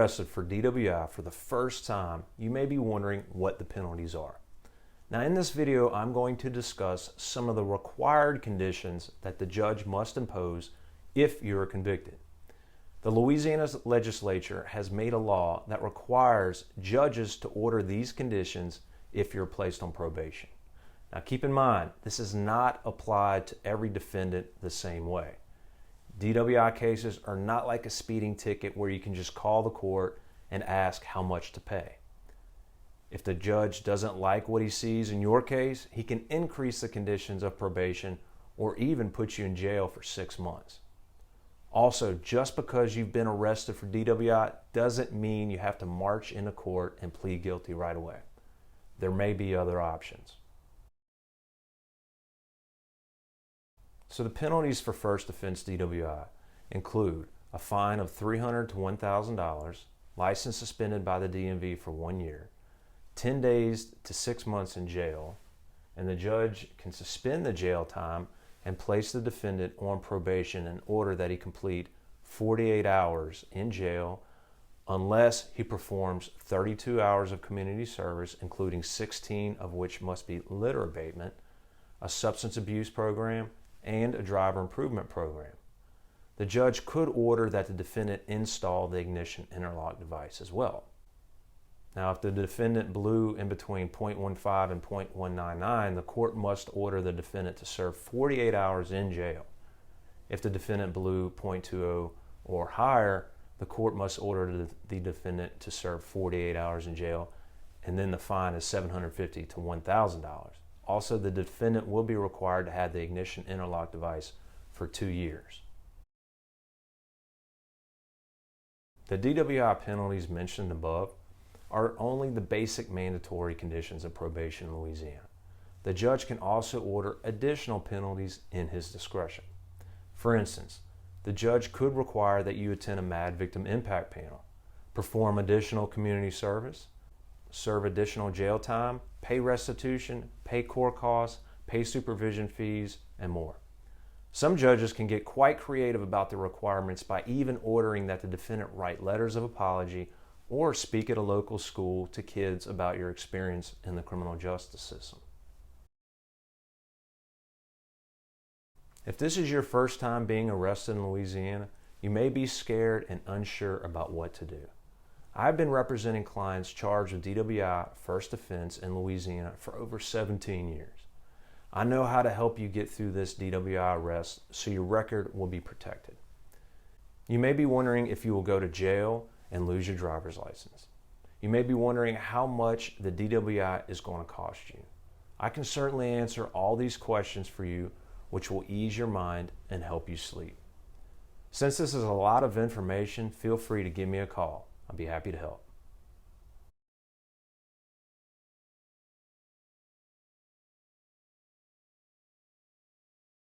arrested for DWI for the first time, you may be wondering what the penalties are. Now in this video, I'm going to discuss some of the required conditions that the judge must impose if you're convicted. The Louisiana Legislature has made a law that requires judges to order these conditions if you're placed on probation. Now keep in mind, this is not applied to every defendant the same way. DWI cases are not like a speeding ticket where you can just call the court and ask how much to pay. If the judge doesn't like what he sees in your case, he can increase the conditions of probation or even put you in jail for 6 months. Also, just because you've been arrested for DWI doesn't mean you have to march into court and plead guilty right away. There may be other options. So the penalties for first offense DWI include a fine of $300 to $1,000, license suspended by the DMV for 1 year, 10 days to 6 months in jail, and the judge can suspend the jail time and place the defendant on probation in order that he complete 48 hours in jail unless he performs 32 hours of community service, including 16 of which must be litter abatement, a substance abuse program, and a driver improvement program. The judge could order that the defendant install the ignition interlock device as well. Now, if the defendant blew in between 0.15 and 0.199, the court must order the defendant to serve 48 hours in jail. If the defendant blew 0.20 or higher, the court must order the defendant to serve 48 hours in jail, and then the fine is $750 to $1,000. Also, the defendant will be required to have the ignition interlock device for 2 years. The DWI penalties mentioned above are only the basic mandatory conditions of probation in Louisiana. The judge can also order additional penalties in his discretion. For instance, the judge could require that you attend a MAD victim impact panel, perform additional community service, serve additional jail time, pay restitution, pay court costs, pay supervision fees, and more. Some judges can get quite creative about the requirements by even ordering that the defendant write letters of apology or speak at a local school to kids about your experience in the criminal justice system. If this is your first time being arrested in Louisiana, you may be scared and unsure about what to do. I've been representing clients charged with DWI first offense in Louisiana for over 17 years. I know how to help you get through this DWI arrest so your record will be protected. You may be wondering if you will go to jail and lose your driver's license. You may be wondering how much the DWI is going to cost you. I can certainly answer all these questions for you, which will ease your mind and help you sleep. Since this is a lot of information, feel free to give me a call. I'll be happy to help.